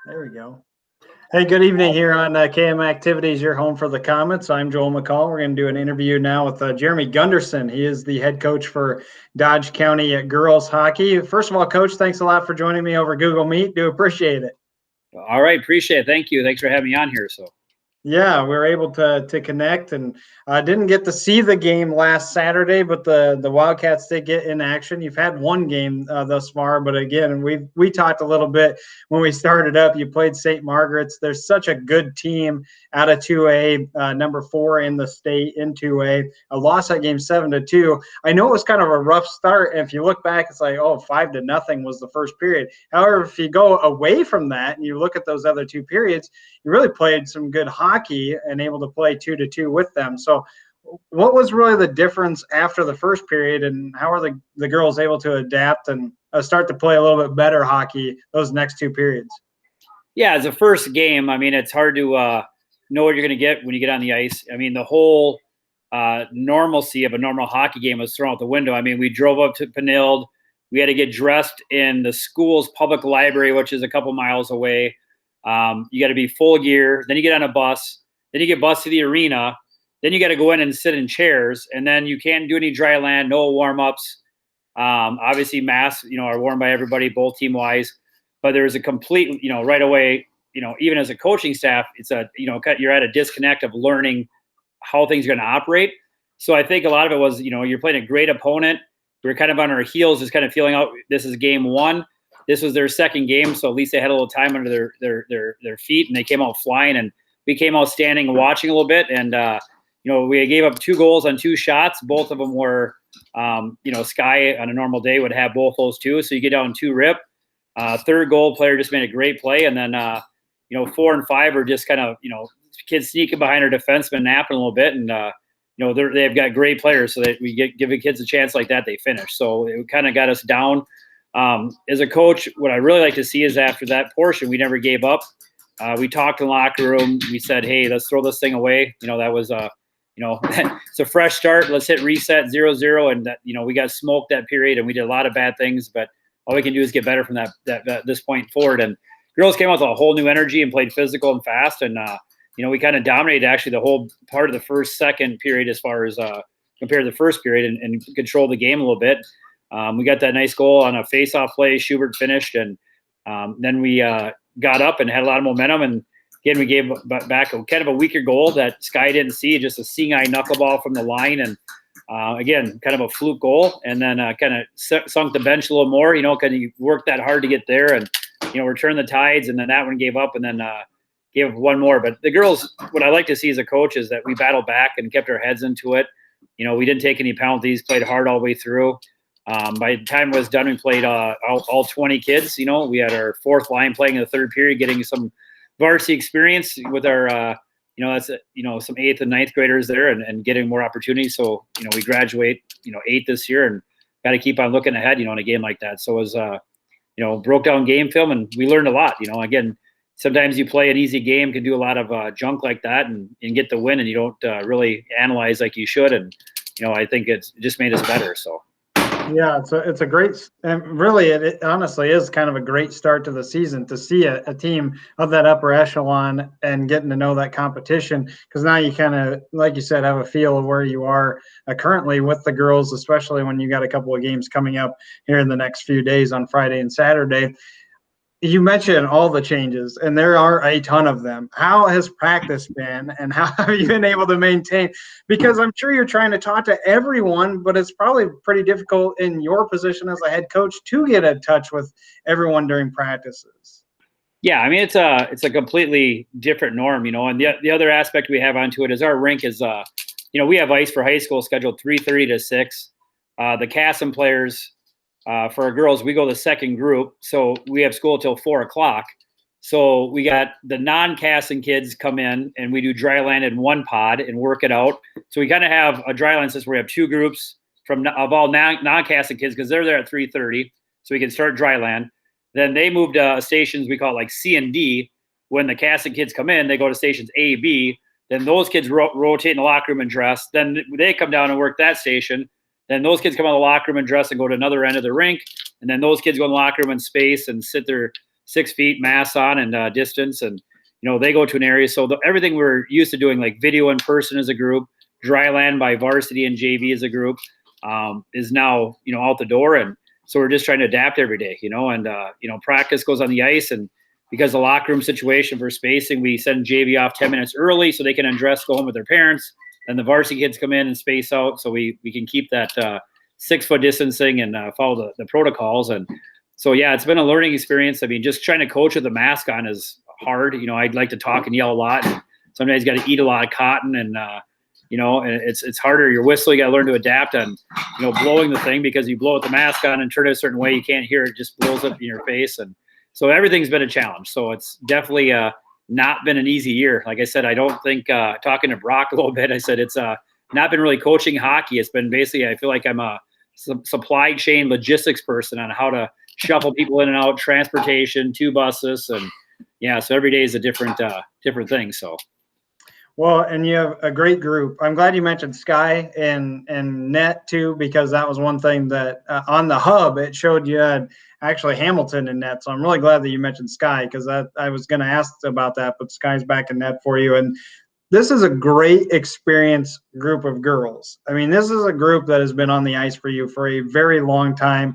There we go. Hey, good evening here on KM Activities, your home for the Comets. I'm Joel McCall. We're going to do an interview now with Jeremy Gunderson. He is the head coach for Dodge County girls hockey. First of all, Coach, thanks a lot for joining me over Google Meet. Do appreciate it. All right, appreciate it. Thank you. Thanks for having me on here. Yeah, we were able to connect, and I didn't get to see the game last Saturday, but the Wildcats did get in action. You've had one game thus far, but again, we talked a little bit when we started up. You played St. Margaret's. There's such a good team out of 2A, number 4 in the state in 2A. I lost that game 7-2. I know it was kind of a rough start, and if you look back, it's like 5-0 was the first period. However, if you go away from that and you look at those other two periods, you really played some good hockey and able to play 2-2 with them. So what was really the difference after the first period, and how are the girls able to adapt and start to play a little bit better hockey those next two periods? Yeah, as a first game, I mean, it's hard to know what you're going to get when you get on the ice. I mean, the whole normalcy of a normal hockey game was thrown out the window. I mean, we drove up to Penild. We had to get dressed in the school's public library, which is a couple miles away. You got to be full gear. Then you get on a bus. Then you get bused to the arena. Then you got to go in and sit in chairs. And then you can't do any dry land, no warm-ups. Obviously, masks, are worn by everybody, both team-wise. But there's a complete, right away, even as a coaching staff, it's you're at a disconnect of learning how things are going to operate. So I think a lot of it was, you're playing a great opponent. We were kind of on our heels, just kind of feeling out this is game one. This was their second game, so at least they had a little time under their feet, and they came out flying. And we came out standing and watching a little bit. And we gave up 2 goals on 2 shots. Both of them were, Sky on a normal day would have both those 2. So you get down 2 rip. Third goal player just made a great play, and then 4 and 5 are just kind of kids sneaking behind our defenseman, napping a little bit, and they've got great players, so that we give the kids a chance like that, they finish. So it kind of got us down. As a coach, what I really like to see is after that portion, we never gave up. We talked in the locker room. We said, hey, let's throw this thing away. That was, it's a fresh start. Let's hit reset 0-0. And, we got smoked that period, and we did a lot of bad things. But all we can do is get better from this point forward. And girls came out with a whole new energy and played physical and fast. And, we kind of dominated actually the whole part of the second period as far as compared to the first period, and controlled the game a little bit. We got that nice goal on a face-off play. Schubert finished, and then we got up and had a lot of momentum. And again, we gave back kind of a weaker goal that Sky didn't see, just a seeing-eye knuckleball from the line. And again, kind of a fluke goal. And then kind of sunk the bench a little more, because you worked that hard to get there and, return the tides. And then that one gave up, and then gave one more. But the girls, what I like to see as a coach is that we battled back and kept our heads into it. We didn't take any penalties, played hard all the way through. By the time it was done, we played all 20 kids. We had our 4th line playing in the third period, getting some varsity experience with our, some 8th and 9th graders there, and getting more opportunities. So, we graduate, 8 this year, and got to keep on looking ahead, in a game like that. So it was, broke down game film, and we learned a lot. Again, sometimes you play an easy game, can do a lot of junk like that, and get the win, and you don't really analyze like you should. And, I think it just made us better. So. Yeah, it's a great, and really it honestly is kind of a great start to the season to see a team of that upper echelon and getting to know that competition, because now you kind of, like you said, have a feel of where you are currently with the girls, especially when you got a couple of games coming up here in the next few days on Friday and Saturday. You mentioned all the changes, and there are a ton of them. How has practice been, and how have you been able to maintain? Because I'm sure you're trying to talk to everyone, but it's probably pretty difficult in your position as a head coach to get in touch with everyone during practices. Yeah, I mean, it's a completely different norm, And the other aspect we have onto it is our rink is, we have ice for high school scheduled 3:30 to 6. The Casson players. For our girls, we go the second group, so we have school till 4 o'clock. So we got the non-Casson kids come in, and we do dry land in one pod and work it out. So we kind of have a dry land system where we have 2 groups of all non-Casson kids, because they're there at 3:30, so we can start dry land. Then they move to stations we call like C and D. When the Casson kids come in, they go to stations A, B. Then those kids rotate in the locker room and dress. Then they come down and work that station. Then those kids come out of the locker room and dress and go to another end of the rink. And then those kids go in the locker room and space and sit 6 feet, masks on, and distance, and they go to an area. So everything we're used to doing, like video in person as a group, dry land by varsity and JV as a group, is now out the door, and so we're just trying to adapt every day, and practice goes on the ice, and because the locker room situation for spacing, we send JV off 10 minutes early so they can undress, go home with their parents, and the varsity kids come in and space out, so we can keep that 6-foot distancing and follow the protocols. And so it's been a learning experience. I mean, just trying to coach with the mask on is hard. I'd like to talk and yell a lot, and sometimes you got to eat a lot of cotton, and and it's harder. Your whistle, you got to learn to adapt on, blowing the thing, because you blow with the mask on and turn it a certain way, you can't hear it, just blows up in your face. And so everything's been a challenge. So it's definitely not been an easy year. Like I said, I don't think, talking to Brock a little bit, I said it's not been really coaching hockey. It's been basically, I feel like I'm a supply chain logistics person on how to shuffle people in and out, transportation, 2 buses, and so every day is a different thing. So. Well, and you have a great group. I'm glad you mentioned Sky and net too, because that was one thing that on the hub, it showed you had actually Hamilton in net. So I'm really glad that you mentioned Sky, because I was going to ask about that, but Sky's back in net for you. And this is a great experienced group of girls. I mean, this is a group that has been on the ice for you for a very long time.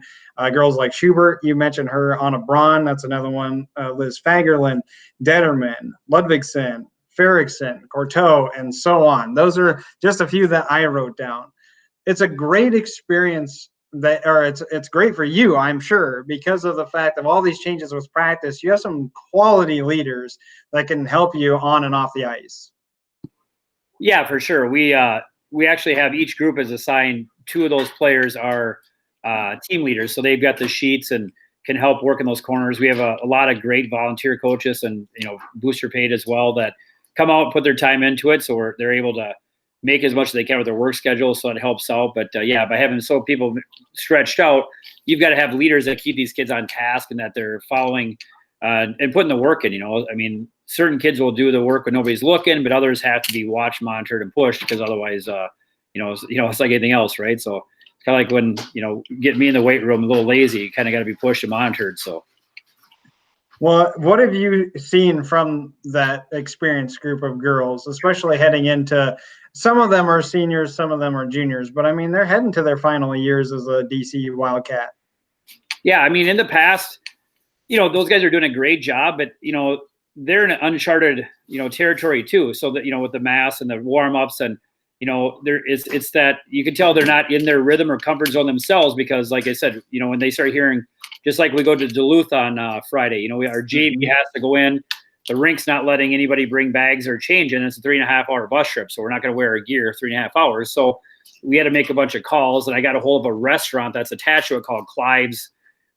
Girls like Schubert, you mentioned her, Anna Braun, that's another one, Liz Fagerlund, Detterman, Ludvigsen, Ferrickson, Corteau, and so on. Those are just a few that I wrote down. It's a great experience it's great for you, I'm sure, because of the fact of all these changes with practice. You have some quality leaders that can help you on and off the ice. Yeah, for sure. We actually have each group is assigned 2 of those players are team leaders, so they've got the sheets and can help work in those corners. We have a lot of great volunteer coaches and booster paid as well that come out and put their time into it, so they're able to make as much as they can with their work schedule, so it helps out. But by having so people stretched out, you've got to have leaders that keep these kids on task and that they're following and putting the work in. I mean, certain kids will do the work when nobody's looking, but others have to be watched, monitored, and pushed, because otherwise, it's like anything else, right? So it's kind of like when get me in the weight room a little lazy, you kind of got to be pushed and monitored. So. Well, what have you seen from that experienced group of girls, especially heading into, some of them are seniors, some of them are juniors, but I mean, they're heading to their final years as a DC Wildcat. Yeah, I mean, in the past, those guys are doing a great job, but, they're in uncharted, territory too. So that, with the masks and the warm-ups and, it's that you can tell they're not in their rhythm or comfort zone themselves, because like I said, when they start hearing, just like we go to Duluth on Friday, our JV has to go in. The rink's not letting anybody bring bags or change in. It's a 3.5-hour bus trip, so we're not going to wear our gear 3.5 hours. So we had to make a bunch of calls, and I got a hold of a restaurant that's attached to it called Clive's.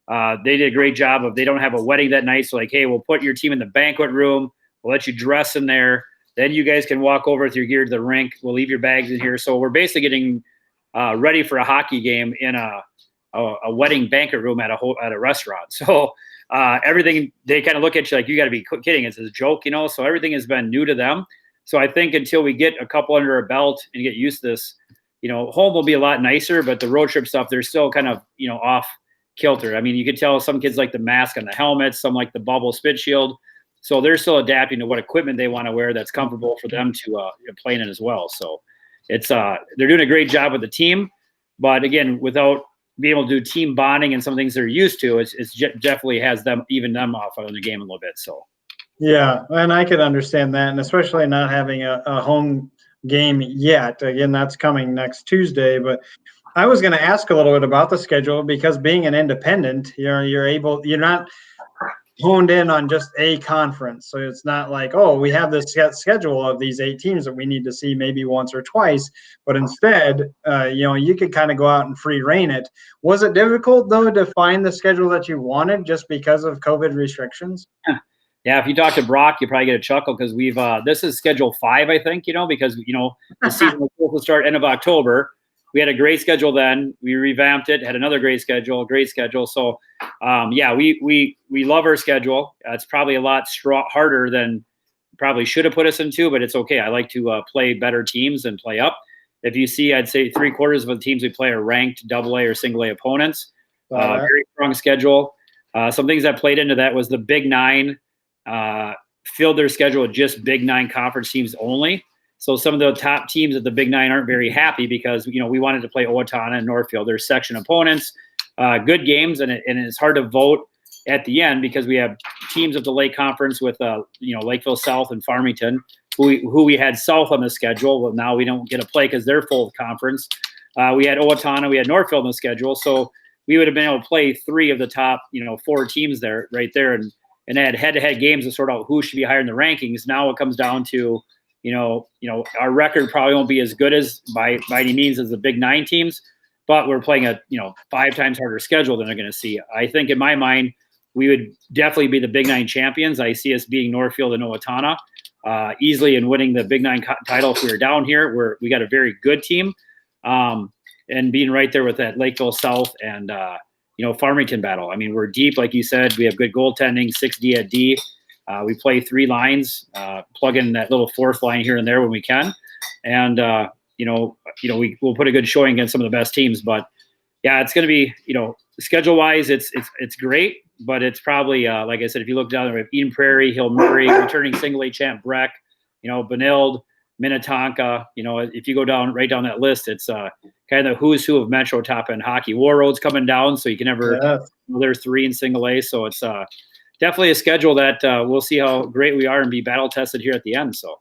They did a great job of, they don't have a wedding that night, so like, hey, we'll put your team in the banquet room. We'll let you dress in there. Then you guys can walk over with your gear to the rink. We'll leave your bags in here. So we're basically getting ready for a hockey game in a wedding banquet room at a restaurant. So everything, they kind of look at you like, you got to be kidding. It's a joke, So everything has been new to them. So I think until we get a couple under our belt and get used to this, home will be a lot nicer, but the road trip stuff, they're still kind of, off kilter. I mean, you could tell some kids like the mask on the helmets, some like the bubble spit shield. So they're still adapting to what equipment they want to wear that's comfortable for them to play in it as well. So it's they're doing a great job with the team, but again, without being able to do team bonding and some things they're used to, it's definitely has them off on the game a little bit. So yeah, and I could understand that, and especially not having a home game yet. Again, that's coming next Tuesday, but I was going to ask a little bit about the schedule, because being an independent, you're not honed in on just a conference. So it's not like, oh, we have this schedule of these 8 teams that we need to see maybe once or twice, but instead, you could kind of go out and free reign it. Was it difficult though to find the schedule that you wanted just because of COVID restrictions? Yeah, if you talk to Brock, you probably get a chuckle, because we've this is schedule 5, I think, because the season was supposed to start end of October. We had a great schedule then. We revamped it, had another great schedule. So, we love our schedule. It's probably a lot harder than probably should have put us into, but it's okay. I like to play better teams and play up. If you see, I'd say 3/4 of the teams we play are ranked AA or single A opponents. Very strong schedule. Some things that played into that was the Big Nine filled their schedule with just Big Nine conference teams only. So some of the top teams at the Big Nine aren't very happy because, we wanted to play Owatonna and Northfield. They're section opponents, good games, and it's hard to vote at the end because we have teams of the Lake Conference with, Lakeville South and Farmington, who we had South on the schedule. Well, now we don't get to play because they're full conference. We had Owatonna, we had Northfield on the schedule. So we would have been able to play 3 of the top, 4 teams right there. And they had head-to-head games to sort out who should be higher in the rankings. Now it comes down to, our record probably won't be as good as by any means as the Big Nine teams, but we're playing a 5 times harder schedule than they're going to see. I think in my mind, we would definitely be the Big Nine champions. I see us being Northfield and Owatonna easily and winning the Big Nine title if we were down here. We got a very good team, and being right there with that Lakeville South and Farmington battle. I mean, we're deep, like you said. We have good goaltending, 6D at D. We play 3 lines, plug in that little 4th line here and there when we can, and we'll put a good showing against some of the best teams. But yeah, it's going to be schedule wise, it's great, but it's probably like I said, if you look down there, we have Eden Prairie, Hill Murray, returning single A champ Breck, Benilde, Minnetonka. If you go right down that list, it's kind of the who's who of Metro top end hockey. War Road's coming down, so you can never. There's 3 in single A, so it's definitely a schedule that we'll see how great we are and be battle tested here at the end. So.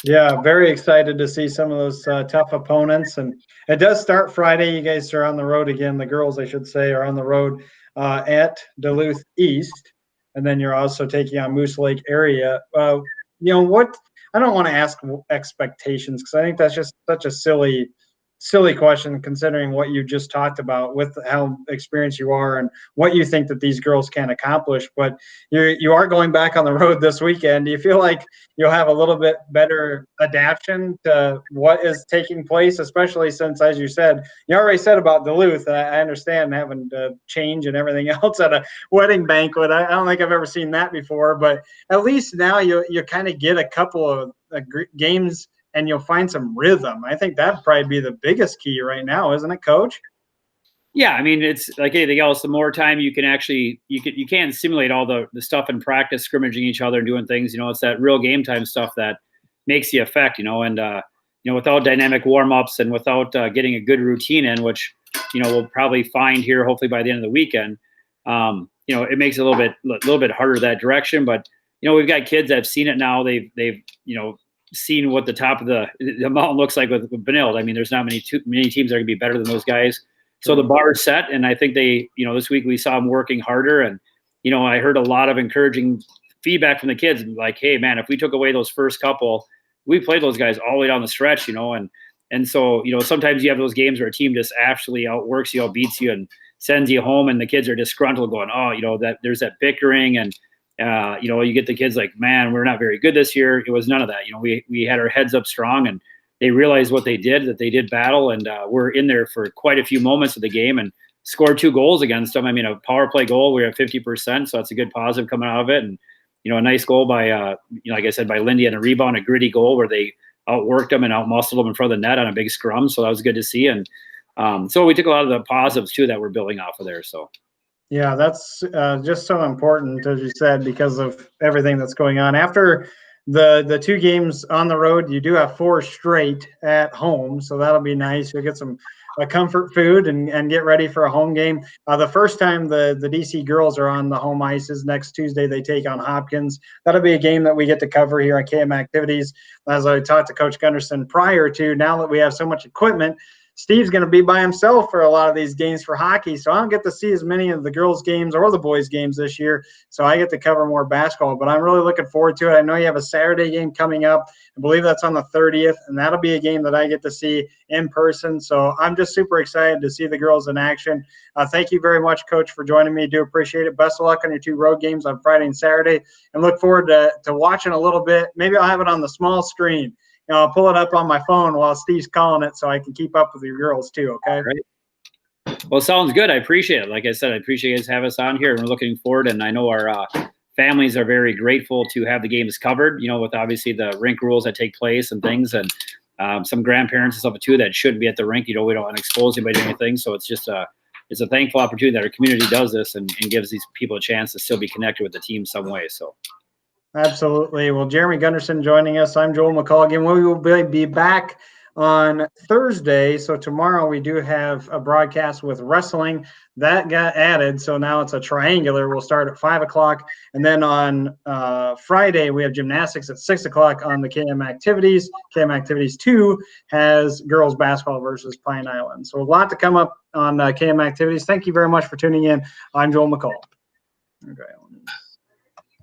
Yeah, very excited to see some of those tough opponents. And it does start Friday. You guys are on the road again. The girls, I should say, are on the road at Duluth East. And then you're also taking on Moose Lake area. What I don't want to ask expectations because I think that's just such a silly question considering what you just talked about with how experienced you are and what you think that these girls can accomplish. But you are going back on the road this weekend. Do you feel like you'll have a little bit better adaptation to what is taking place, especially since, as you said, you already said about Duluth, and I understand having to change and everything else at a wedding banquet. I don't think I've ever seen that before, but at least now you kind of get a couple of games and you'll find some rhythm. I think that'd probably be the biggest key right now, isn't it, Coach? Yeah, I mean, it's like anything else. The more time you can actually, you can simulate all the stuff in practice, scrimmaging each other and doing things. It's that real game time stuff that makes the effect. And without dynamic warm ups and without getting a good routine in, which we'll probably find here hopefully by the end of the weekend. It makes it a little bit harder that direction. But we've got kids that have seen it now. They've seen what the top of the mountain looks like with Benilde. I mean, there's not many teams that are going to be better than those guys. So the bar is set, and I think they, this week we saw them working harder, and I heard a lot of encouraging feedback from the kids, like, hey, man, if we took away those first couple, we played those guys all the way down the stretch, and so sometimes you have those games where a team just actually outworks you, outbeats you, and sends you home, and the kids are disgruntled, going, that there's that bickering and. You get the kids like, man, we're not very good this year. It was none of that. We had our heads up strong, and they realized what they did, that they did battle, and we're in there for quite a few moments of the game and scored 2 goals against them. I mean, a power play goal, we're at 50%, so that's a good positive coming out of it. And, a nice goal by, like I said, by Lindy and a rebound, a gritty goal where they outworked them and outmuscled them in front of the net on a big scrum. So that was good to see. And so we took a lot of the positives, too, that we're building off of there. So. Yeah, that's just so important, as you said, because of everything that's going on. After the 2 games on the road, you do have 4 straight at home, so that'll be nice. You'll get some comfort food and get ready for a home game. The first time the DC girls are on the home ice is next Tuesday. They take on Hopkins. That'll be a game that we get to cover here on KM Activities. As I talked to Coach Gunderson prior to, now that we have so much equipment, Steve's going to be by himself for a lot of these games for hockey, so I don't get to see as many of the girls' games or the boys' games this year, so I get to cover more basketball, but I'm really looking forward to it. I know you have a Saturday game coming up. I believe that's on the 30th, and that'll be a game that I get to see in person, so I'm just super excited to see the girls in action. Thank you very much, Coach, for joining me. Do appreciate it. Best of luck on your 2 road games on Friday and Saturday, and look forward to watching a little bit. Maybe I'll have it on the small screen. I'll pull it up on my phone while Steve's calling it so I can keep up with your girls too, okay? Right. Well, sounds good. I appreciate it. Like I said, I appreciate you guys having us on here, and we're looking forward, and I know our families are very grateful to have the games covered, with obviously the rink rules that take place and things, and some grandparents and stuff too that shouldn't be at the rink. We don't want to expose anybody to anything, so it's just it's a thankful opportunity that our community does this and gives these people a chance to still be connected with the team some way. So. Absolutely. Well, Jeremy Gunderson joining us. I'm Joel McCall again. We will be back on Thursday. So tomorrow we do have a broadcast with wrestling that got added. So now it's a triangular. We'll start at 5 o'clock. And then on Friday, we have gymnastics at 6 o'clock on the KM Activities. KM Activities 2 has girls basketball versus Pine Island. So a lot to come up on KM Activities. Thank you very much for tuning in. I'm Joel McCall. Okay.